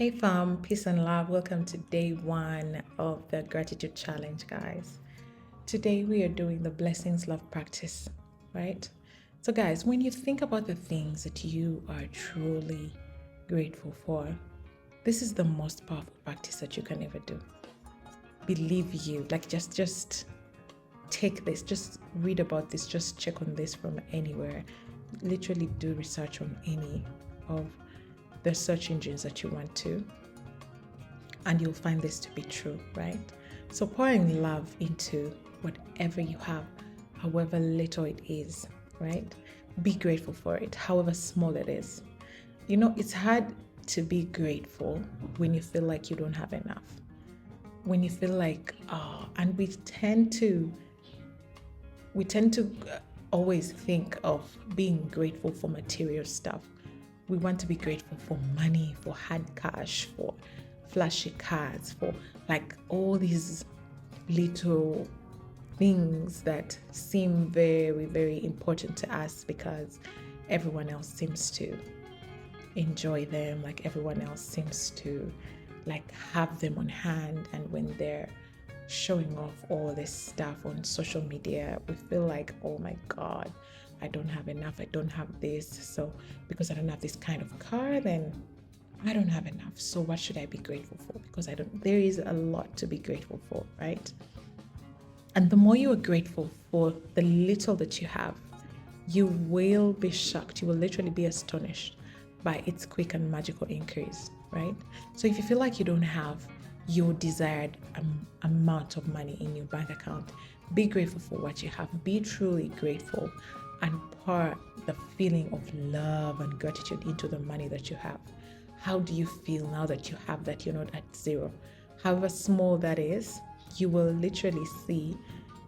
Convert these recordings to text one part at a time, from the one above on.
Hey fam, peace and love. Welcome to day one of the gratitude challenge, guys. Today we are doing the blessings love practice, right? So, guys, when you think about the things that you are truly grateful for, this is the most powerful practice that you can ever do. Believe you, like just take this, just read about this, just check on this from anywhere. Literally do research on any of the search engines that you want to, and you'll find this to be true, right? So pouring love into whatever you have, however little it is, right? Be grateful for it, however small it is. You know, it's hard to be grateful when you feel like you don't have enough. When you feel like, and we tend to always think of being grateful for material stuff. We want to be grateful for money, for hard cash, for flashy cars, for like all these little things that seem very, very important to us because everyone else seems to enjoy them, like everyone else seems to like have them on hand. And when they're showing off all this stuff on social media, we feel like, oh my God, I don't have enough, I don't have this. So because I don't have this kind of car, then I don't have enough. So what should I be grateful for? Because there is a lot to be grateful for, right? And the more you are grateful for the little that you have, you will be shocked. You will literally be astonished by its quick and magical increase, right? So if you feel like you don't have your desired amount of money in your bank account, be grateful for what you have. Be truly grateful and pour the feeling of love and gratitude into the money that you have. How do you feel now that you have that you're not at zero? However small that is, you will literally see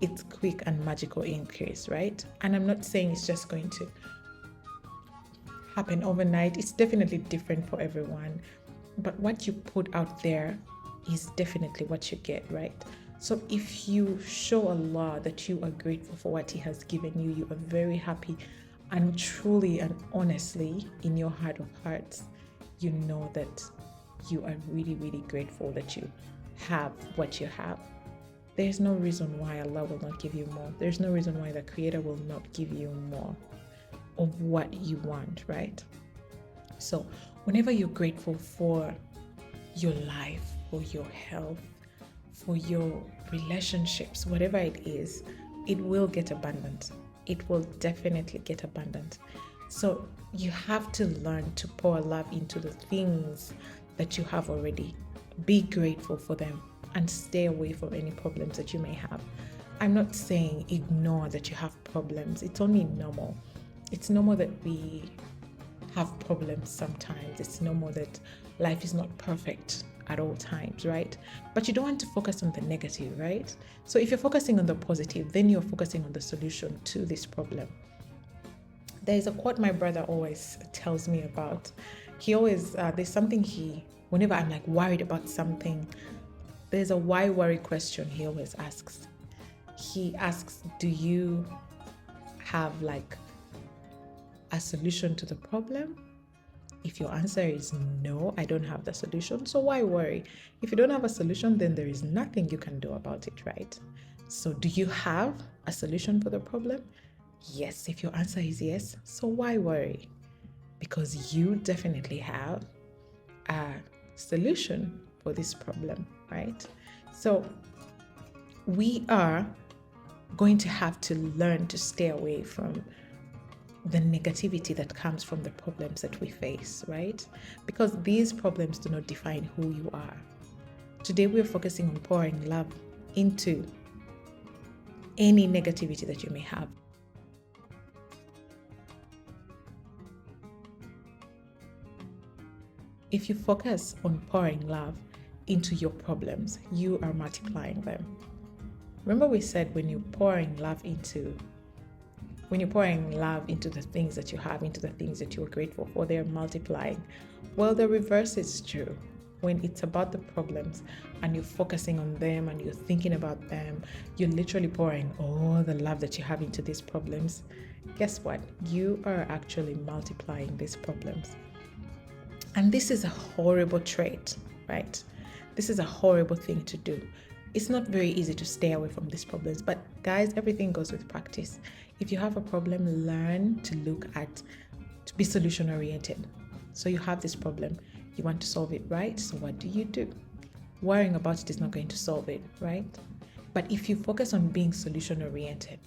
its quick and magical increase, right? And I'm not saying it's just going to happen overnight. It's definitely different for everyone. But what you put out there is definitely what you get, right? So if you show Allah that you are grateful for what He has given you, you are very happy, and truly and honestly in your heart of hearts, you know that you are really, really grateful that you have what you have. There's no reason why Allah will not give you more. There's no reason why the Creator will not give you more of what you want, right? So whenever you're grateful for your life, for your health, for your relationships, whatever it is, it will get abundant. It will definitely get abundant. So you have to learn to pour love into the things that you have already. Be grateful for them and stay away from any problems that you may have. I'm not saying ignore that you have problems. It's only normal. It's normal that we have problems sometimes. It's normal that life is not perfect at all times, right? But you don't want to focus on the negative, right? So if you're focusing on the positive, then you're focusing on the solution to this problem. There's a quote my brother always tells me about. He always, whenever I'm like worried about something, there's a why worry question he always asks. He asks, do you have like a solution to the problem? If your answer is no, I don't have the solution, so why worry? If you don't have a solution, then there is nothing you can do about it, right? So do you have a solution for the problem? Yes. If your answer is yes, so why worry? Because you definitely have a solution for this problem, right? So we are going to have to learn to stay away from the negativity that comes from the problems that we face, right? Because these problems do not define who you are. Today we're focusing on pouring love into any negativity that you may have. If you focus on pouring love into your problems, you are multiplying them. Remember we said when you're pouring love into the things that you have, into the things that you're grateful for, they're multiplying. Well, the reverse is true. When it's about the problems and you're focusing on them and you're thinking about them, you're literally pouring all the love that you have into these problems. Guess what? You are actually multiplying these problems. And this is a horrible trait, right? This is a horrible thing to do. It's not very easy to stay away from these problems, but guys, everything goes with practice. If you have a problem, learn to to be solution oriented. So you have this problem, you want to solve it, right? So what do? Worrying about it is not going to solve it, right? But if you focus on being solution oriented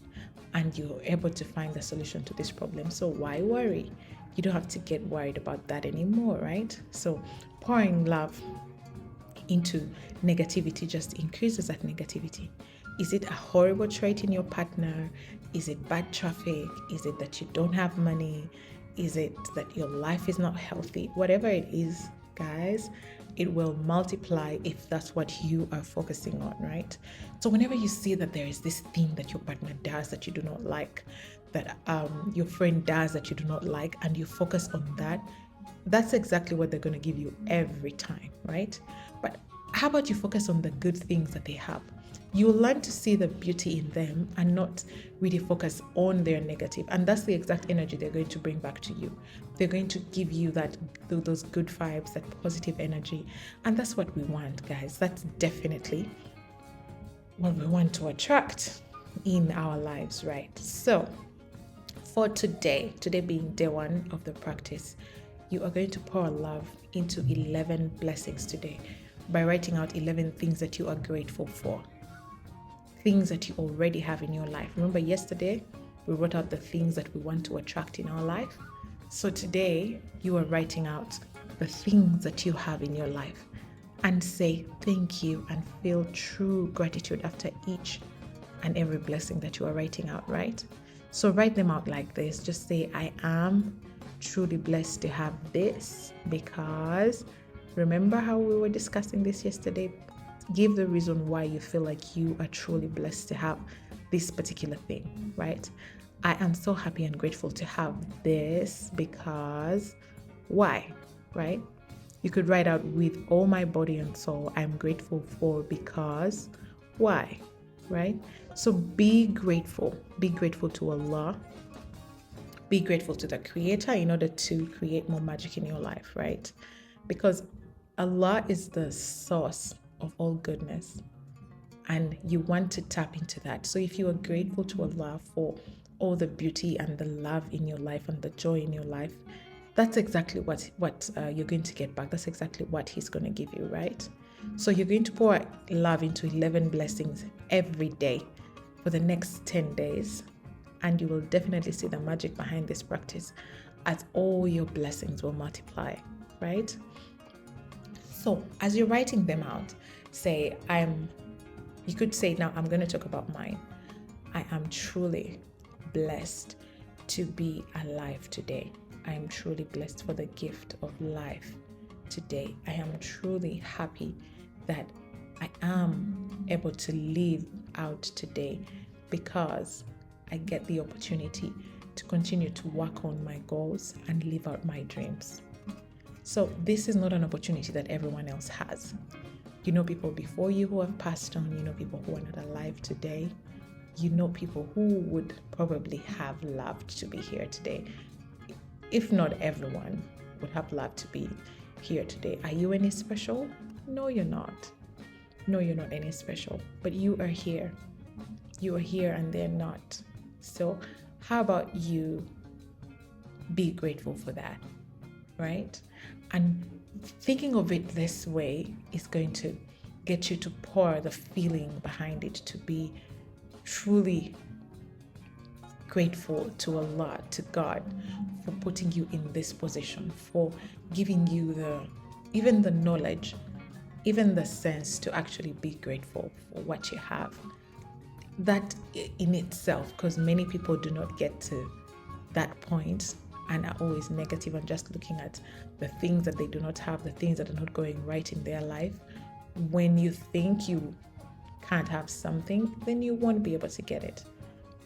and you're able to find the solution to this problem, so why worry? You don't have to get worried about that anymore, right? So pouring love into negativity just increases that negativity. Is it a horrible trait in your partner? Is it bad traffic? Is it that you don't have money? Is it that your life is not healthy? Whatever it is, guys, it will multiply if that's what you are focusing on, right? So whenever you see that there is this thing that your partner does that you do not like, that your friend does that you do not like, and you focus on that, that's exactly what they're going to give you every time, right? But how about you focus on the good things that they have? You will learn to see the beauty in them and not really focus on their negative. And that's the exact energy they're going to bring back to you. They're going to give you those good vibes, that positive energy. And that's what we want, guys. That's definitely what we want to attract in our lives, right? So for today being day one of the practice, you are going to pour love into 11 blessings today by writing out 11 things that you are grateful for. Things that you already have in your life. Remember yesterday, we wrote out the things that we want to attract in our life. So today, you are writing out the things that you have in your life and say thank you and feel true gratitude after each and every blessing that you are writing out, right? So write them out like this. Just say, I am truly blessed to have this because, remember how we were discussing this yesterday? Give the reason why you feel like you are truly blessed to have this particular thing, right? I am so happy and grateful to have this because why, right? You could write out with all my body and soul, I'm grateful for because why, right? So be grateful to Allah. Be grateful to the Creator in order to create more magic in your life, right? Because Allah is the source of all goodness and you want to tap into that. So if you are grateful to Allah for all the beauty and the love in your life and the joy in your life, that's exactly what you're going to get back. That's exactly what He's going to give you, right? So you're going to pour love into 11 blessings every day for the next 10 days, and you will definitely see the magic behind this practice as all your blessings will multiply, right? So as you're writing them out, you could say, now I'm going to talk about mine. I am truly blessed to be alive today. I am truly blessed for the gift of life today. I am truly happy that I am able to live out today because I get the opportunity to continue to work on my goals and live out my dreams. So this is not an opportunity that everyone else has. You know people before you who have passed on, you know people who are not alive today, you know people who would probably have loved to be here today. If not everyone would have loved to be here today. Are you any special? No, you're not. No, you're not any special, but you are here. You are here and they're not. So how about you be grateful for that, right? And thinking of it this way is going to get you to pour the feeling behind it, to be truly grateful to Allah, to God, for putting you in this position, for giving you even the knowledge, even the sense to actually be grateful for what you have. That in itself, because many people do not get to that point and are always negative and just looking at the things that they do not have, the things that are not going right in their life. When you think you can't have something, then you won't be able to get it.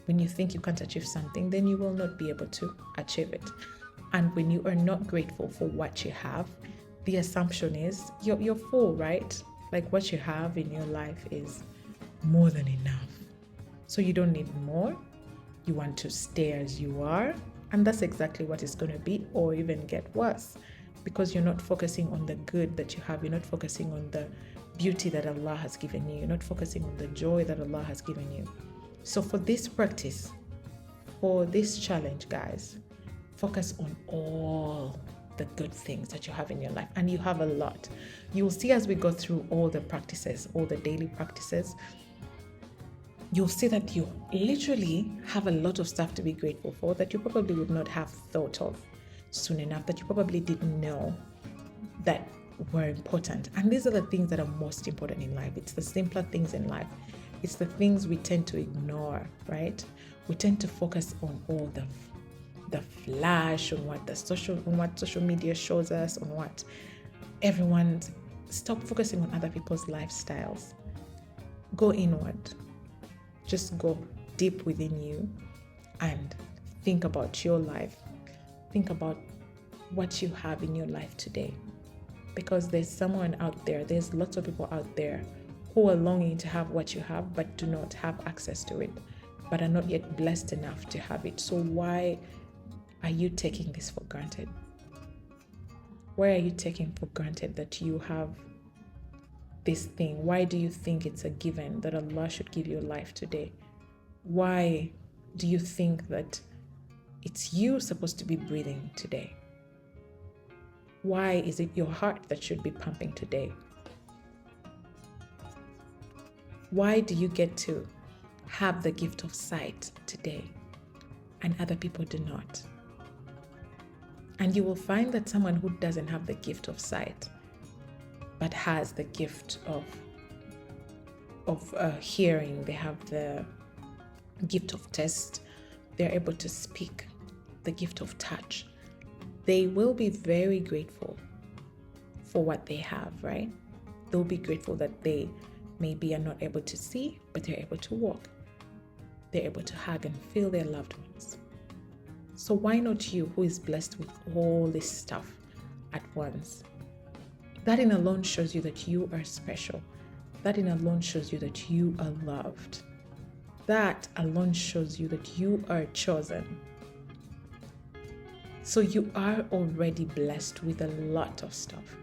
When you think you can't achieve something, then you will not be able to achieve it. And when you are not grateful for what you have, the assumption is you're full, right? Like what you have in your life is more than enough. So you don't need more. You want to stay as you are. And that's exactly what it's going to be, or even get worse. because you're not focusing on the good that you have. You're not focusing on the beauty that Allah has given you. You're not focusing on the joy that Allah has given you. So for this practice, for this challenge, guys, focus on all the good things that you have in your life. And you have a lot. You will see as we go through all the practices, all the daily practices, you'll see that you literally have a lot of stuff to be grateful for that you probably would not have thought of soon enough, that you probably didn't know that were important. And these are the things that are most important in life. It's the simpler things in life. It's the things we tend to ignore, right? We tend to focus on all the flash, on what social media shows us, on what everyone's. Stop focusing on other people's lifestyles. Go inward. Just go deep within you and think about your life. Think about what you have in your life today. Because there's someone out there, there's lots of people out there who are longing to have what you have but do not have access to it, but are not yet blessed enough to have it. So why are you taking this for granted? Why are you taking for granted that you have this thing? Why do you think it's a given that Allah should give you life today? Why do you think that it's you supposed to be breathing today? Why is it your heart that should be pumping today? Why do you get to have the gift of sight today and other people do not? And you will find that someone who doesn't have the gift of sight but has the gift of hearing, they have the gift of taste, they're able to speak, the gift of touch, they will be very grateful for what they have, right? They'll be grateful that they maybe are not able to see, but they're able to walk. They're able to hug and feel their loved ones. So why not you, who is blessed with all this stuff at once? That in alone shows you that you are special. That in alone shows you that you are loved. That alone shows you that you are chosen. So you are already blessed with a lot of stuff.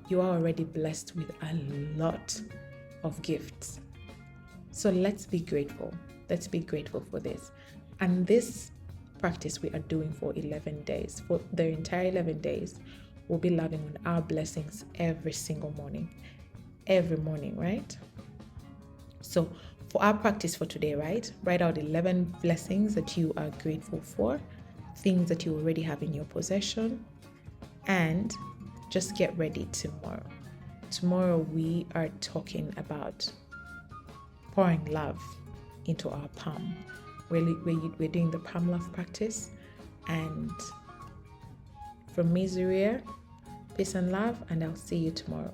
You are already blessed with a lot of gifts. So let's be grateful. Let's be grateful for this. And this practice we are doing for 11 days, for the entire 11 days, we'll be loving on our blessings every single morning. Every morning, right? So for our practice for today, right? Write out 11 blessings that you are grateful for, things that you already have in your possession, and just get ready tomorrow. Tomorrow we are talking about pouring love into our palm. We're doing the palm love practice. And from me, Zuria, peace and love, and I'll see you tomorrow.